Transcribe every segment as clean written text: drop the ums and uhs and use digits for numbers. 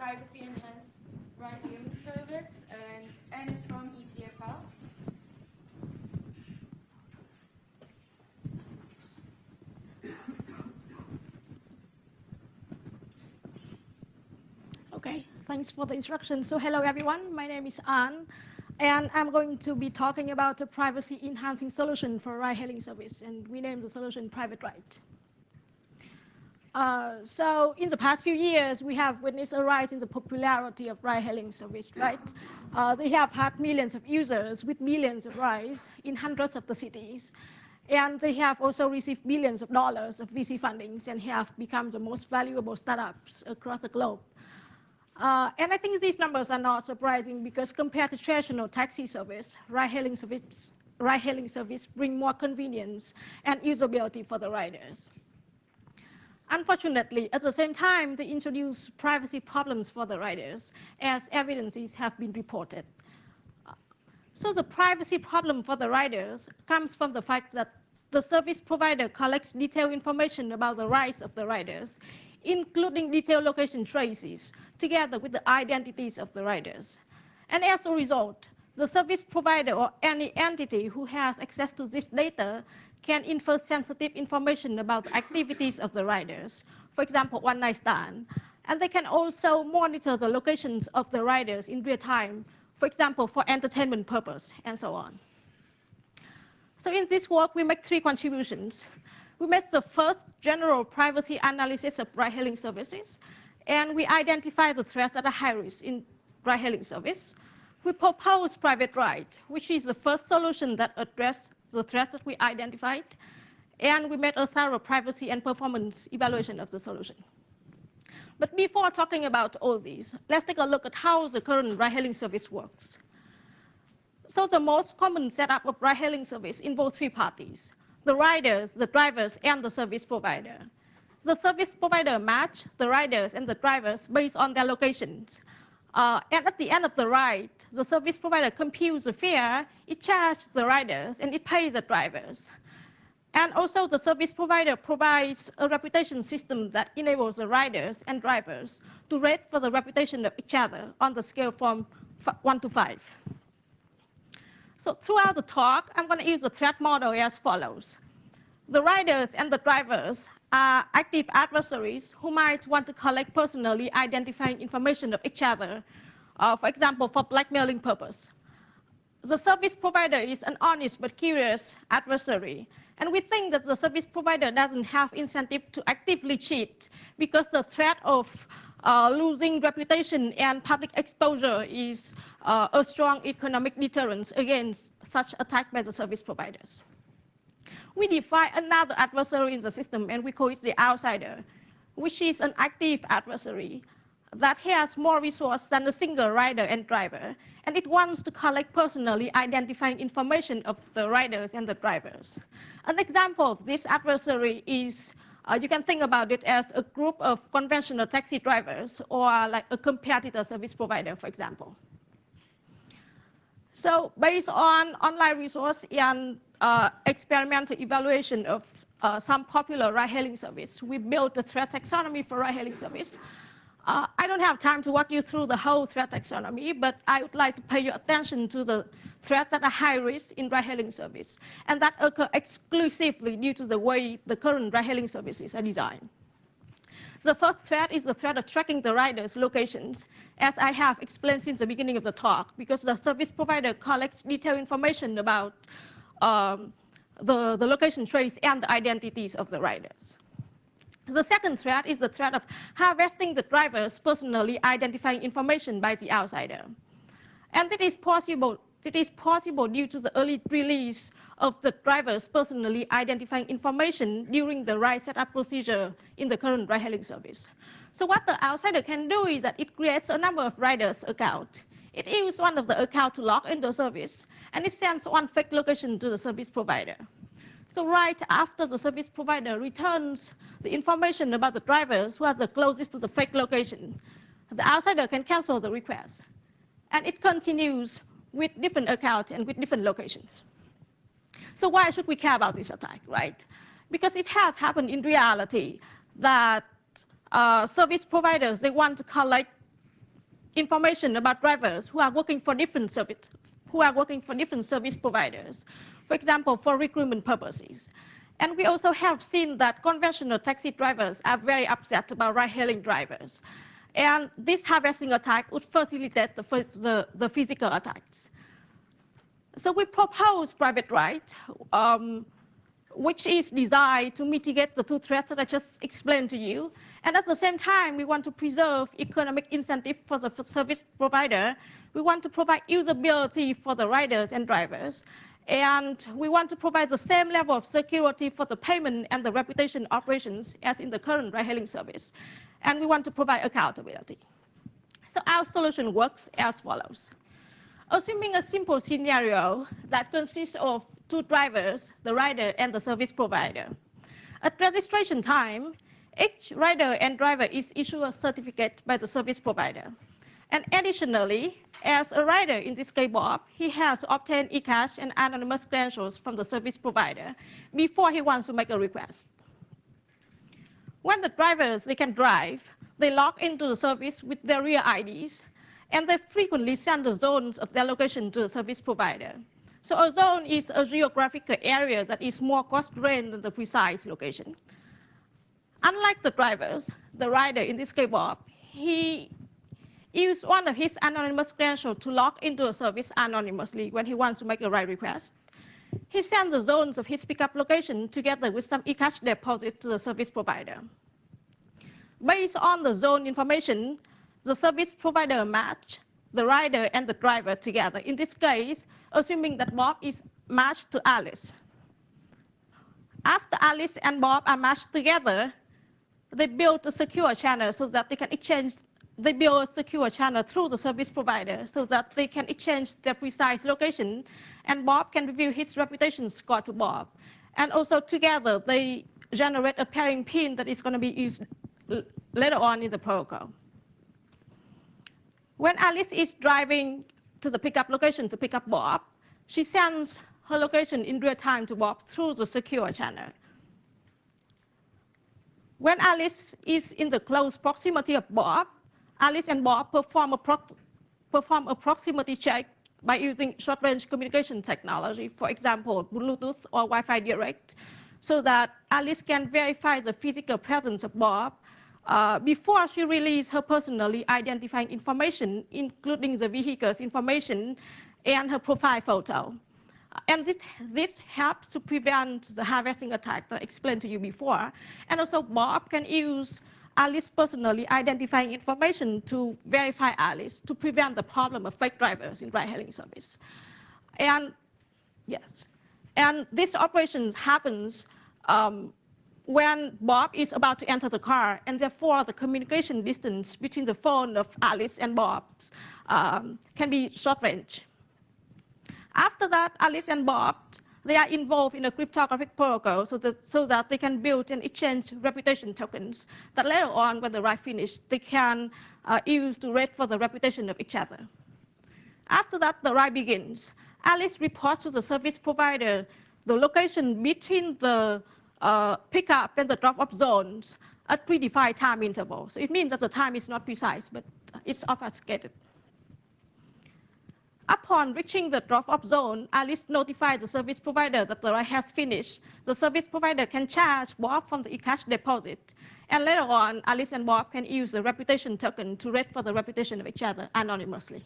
privacy-enhanced ride-hailing service, and Anne is from EPFL. Okay, thanks for the introduction. So hello everyone, my name is Anne, and I'm going to be talking about a privacy-enhancing solution for ride-hailing service, and we named the solution PrivateRide. So in the past few years, we have witnessed a rise in the popularity of ride-hailing service, right? They have had millions of users with millions of rides in hundreds of the cities. And they have also received billions of dollars of VC fundings and have become the most valuable startups across the globe. And I think these numbers are not surprising because compared to traditional taxi service, ride-hailing service bring more convenience and usability for the riders. Unfortunately, at the same time, they introduce privacy problems for the riders, as evidences have been reported. So the privacy problem for the riders comes from the fact that the service provider collects detailed information about the rides of the riders, including detailed location traces, together with the identities of the riders. And as a result, the service provider or any entity who has access to this data can infer sensitive information about the activities of the riders, for example, one-night stand. And they can also monitor the locations of the riders in real time, for example, for entertainment purpose, and so on. So in this work, we make three contributions. We made the first general privacy analysis of ride-hailing services, and we identify the threats that are high risk in ride-hailing service. We propose PrivateRide, which is the first solution that addressed the threats that we identified, and we made a thorough privacy and performance evaluation of the solution. But before talking about all these, let's take a look at how the current ride-hailing service works. So the most common setup of ride-hailing service involves three parties: the riders, the drivers, and the service provider. The service provider match the riders and the drivers based on their locations. And at the end of the ride, the service provider computes the fare, it charges the riders, and it pays the drivers. And also the service provider provides a reputation system that enables the riders and drivers to rate for the reputation of each other on the scale from 1 to 5. So throughout the talk, I'm going to use the threat model as follows. The riders and the drivers are active adversaries who might want to collect personally identifying information of each other, for example, for blackmailing purpose. The service provider is an honest but curious adversary, and we think that the service provider doesn't have incentive to actively cheat because the threat of losing reputation and public exposure is a strong economic deterrence against such attack by the service providers. We define another adversary in the system, and we call it the outsider, which is an active adversary that has more resources than a single rider and driver, and it wants to collect personally identifying information of the riders and the drivers. An example of this adversary is, you can think about it as a group of conventional taxi drivers or like a competitor service provider, for example. So based on online resource and experimental evaluation of some popular ride-hailing service, we built a threat taxonomy for ride-hailing service. I don't have time to walk you through the whole threat taxonomy, but I would like to pay your attention to the threats that are high risk in ride-hailing service, and that occur exclusively due to the way the current ride-hailing services are designed. The first threat is the threat of tracking the riders' locations, as I have explained since the beginning of the talk, because the service provider collects detailed information about the location trace and the identities of the riders. The second threat is the threat of harvesting the drivers' personally identifying information by the outsider. And it is possible due to the early release of the drivers' personally identifying information during the ride setup procedure in the current ride-hailing service. So what the outsider can do is that it creates a number of riders' accounts. It uses one of the accounts to log into the service, and it sends one fake location to the service provider. So right after the service provider returns the information about the drivers who are the closest to the fake location, the outsider can cancel the request. And it continues with different accounts and with different locations. So why should we care about this attack, right? Because it has happened in reality that service providers, they want to collect information about drivers who are working for different service providers, for example, for recruitment purposes. And we also have seen that conventional taxi drivers are very upset about ride-hailing drivers. And this harvesting attack would facilitate the physical attacks. So we propose PrivateRide, which is designed to mitigate the two threats that I just explained to you. And at the same time, we want to preserve economic incentive for the service provider. We want to provide usability for the riders and drivers. And we want to provide the same level of security for the payment and the reputation operations as in the current ride-hailing service. And we want to provide accountability. So our solution works as follows. Assuming a simple scenario that consists of two drivers, the rider and the service provider. At registration time, each rider and driver is issued a certificate by the service provider. And additionally, as a rider, in this case Bob, he has to obtain e-cash and anonymous credentials from the service provider before he wants to make a request. When the drivers, they can drive, they log into the service with their real IDs, and they frequently send the zones of their location to the service provider. So a zone is a geographical area that is more coarse-grained than the precise location. Unlike the drivers, the rider, in this case Bob, he used one of his anonymous credentials to log into a service anonymously when he wants to make a ride request. He sends the zones of his pickup location together with some e-cash deposit to the service provider. Based on the zone information, the service provider match the rider and the driver together. In this case, assuming that Bob is matched to Alice. After Alice and Bob are matched together, they build a secure channel so that they can exchange. They build a secure channel through the service provider so that they can exchange their precise location, and Bob can review his reputation score to Bob. And also together, they generate a pairing pin that is going to be used later on in the protocol. When Alice is driving to the pickup location to pick up Bob, she sends her location in real time to Bob through the secure channel. When Alice is in the close proximity of Bob, Alice and Bob perform a proximity check by using short-range communication technology, for example, Bluetooth or Wi-Fi Direct, so that Alice can verify the physical presence of Bob before she releases her personally identifying information, including the vehicle's information and her profile photo. And this helps to prevent the harvesting attack that I explained to you before. And also, Bob can use Alice personally identifying information to verify Alice to prevent the problem of fake drivers in ride-hailing service. And yes, and this operation happens when Bob is about to enter the car, and therefore the communication distance between the phone of Alice and Bob can be short range. After that, Alice and Bob, they are involved in a cryptographic protocol so that they can build and exchange reputation tokens that later on, when the ride finishes, they can use to rate for the reputation of each other. After that, the ride begins. Alice reports to the service provider the location between the pickup and the drop-off zones at predefined time intervals. So it means that the time is not precise, but it's obfuscated. Upon reaching the drop-off zone, Alice notifies the service provider that the ride has finished. The service provider can charge Bob from the e-cash deposit. And later on, Alice and Bob can use the reputation token to rate for the reputation of each other anonymously.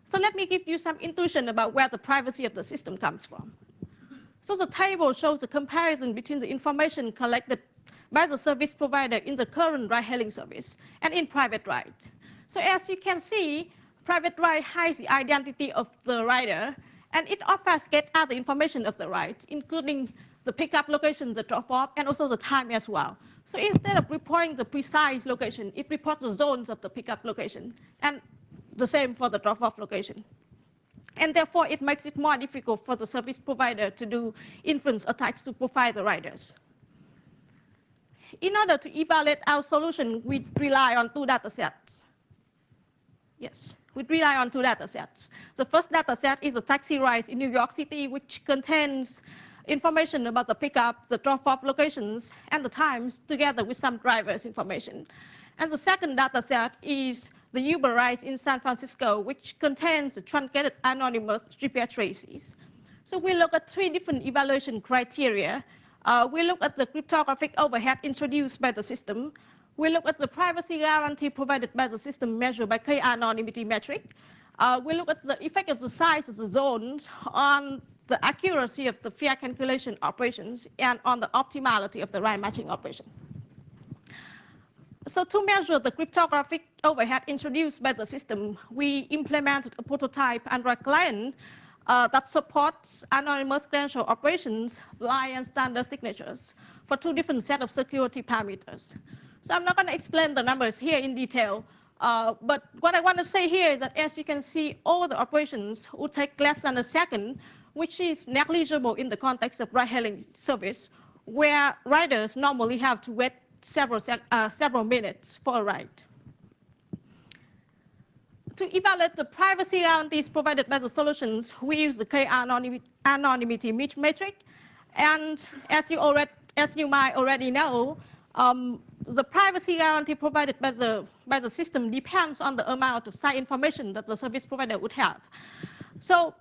So let me give you some intuition about where the privacy of the system comes from. So the table shows a comparison between the information collected by the service provider in the current ride-hailing service and in PrivateRide. So as you can see, PrivateRide hides the identity of the rider, and it obfuscates other information of the ride, including the pickup location, the drop-off, and also the time as well. So instead of reporting the precise location, it reports the zones of the pickup location, and the same for the drop-off location. And therefore, it makes it more difficult for the service provider to do inference attacks to profile the riders. In order to evaluate our solution, we rely on two data sets. Yes, we rely on two data sets. The first data set is a taxi rides in New York City, which contains information about the pickup, the drop-off locations, and the times, together with some drivers' information. And the second data set is the Uber rides in San Francisco, which contains the truncated anonymous GPS traces. So we look at 3 different evaluation criteria. We look at the cryptographic overhead introduced by the system. We look at the privacy guarantee provided by the system measured by k-anonymity metric. We look at the effect of the size of the zones on the accuracy of the fare calculation operations and on the optimality of the ride matching operation. So to measure the cryptographic overhead introduced by the system, we implemented a prototype Android client that supports anonymous credential operations, blind and standard signatures for 2 different sets of security parameters. So I'm not going to explain the numbers here in detail, but what I want to say here is that as you can see, all the operations would take less than a second, which is negligible in the context of ride-hailing service, where riders normally have to wait several minutes for a ride. To evaluate the privacy guarantees provided by the solutions, we use the k-anonymity metric. And as you might already know, the privacy guarantee provided by the system depends on the amount of site information that the service provider would have. So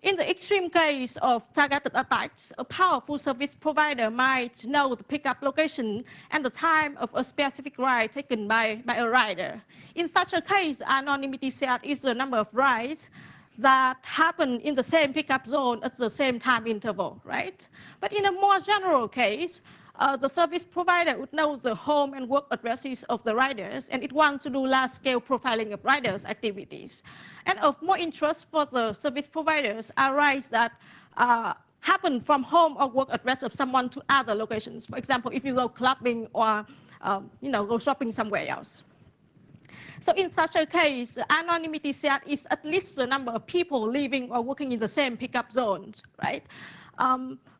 in the extreme case of targeted attacks, a powerful service provider might know the pickup location and the time of a specific ride taken by a rider. In such a case, anonymity set is the number of rides that happen in the same pickup zone at the same time interval, right? But in a more general case, the service provider would know the home and work addresses of the riders, and it wants to do large-scale profiling of riders' activities. And of more interest for the service providers are rides that happen from home or work address of someone to other locations. For example, if you go clubbing or go shopping somewhere else. So in such a case, the anonymity set is at least the number of people living or working in the same pickup zones, right?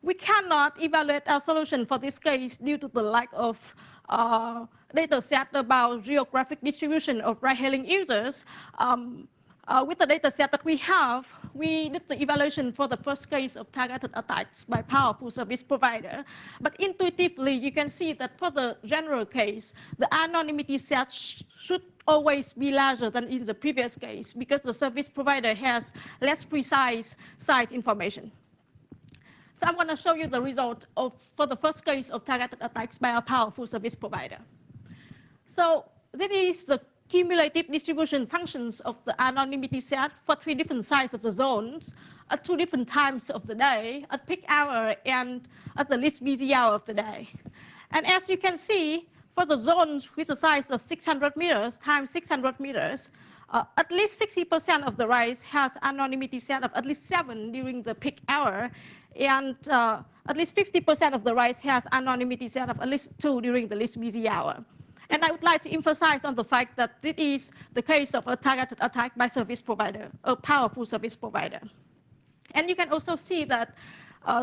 We cannot evaluate our solution for this case due to the lack of data set about geographic distribution of ride-hailing users. With the data set that we have, we did the evaluation for the first case of targeted attacks by powerful service provider. But intuitively, you can see that for the general case, the anonymity set should always be larger than in the previous case because the service provider has less precise site information. So I'm going to show you the result for the first case of targeted attacks by a powerful service provider. So this is the cumulative distribution functions of the anonymity set for 3 different sizes of the zones at 2 different times of the day, at peak hour and at the least busy hour of the day. And as you can see, for the zones with a size of 600 meters times 600 meters, at least 60% of the rides has anonymity set of at least 7 during the peak hour, and at least 50% of the rides has anonymity set of at least 2 during the least busy hour. And I would like to emphasize on the fact that this is the case of a targeted attack by service provider, a powerful service provider. And you can also see that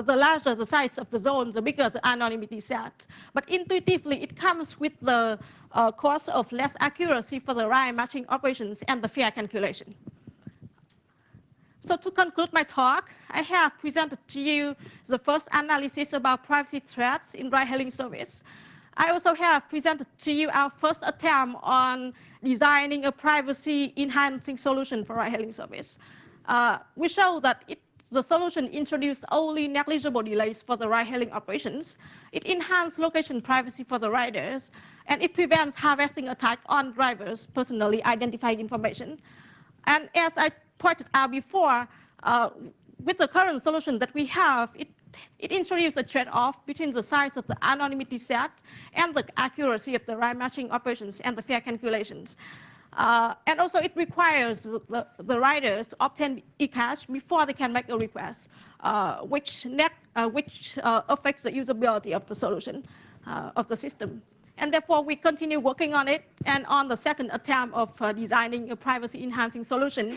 the larger the size of the zone, the bigger the anonymity set. But intuitively, it comes with the cost of less accuracy for the ride matching operations and the fare calculation. So to conclude my talk, I have presented to you the first analysis about privacy threats in ride-hailing service. I also have presented to you our first attempt on designing a privacy-enhancing solution for ride-hailing service. We show that the solution introduced only negligible delays for the ride-hailing operations. It enhanced location privacy for the riders, and it prevents harvesting attack on drivers' personally identified information. And as I pointed out before, with the current solution that we have, it introduced a trade-off between the size of the anonymity set and the accuracy of the ride matching operations and the fare calculations. And also it requires the riders to obtain e-cash before they can make a request, which affects the usability of the solution, of the system. And therefore, we continue working on it. And on the second attempt of designing a privacy-enhancing solution,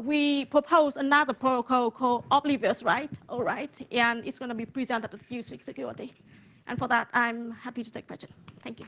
we propose another protocol called Oblivious Right, and it's going to be presented at Q6 Security. And for that, I'm happy to take questions. Thank you.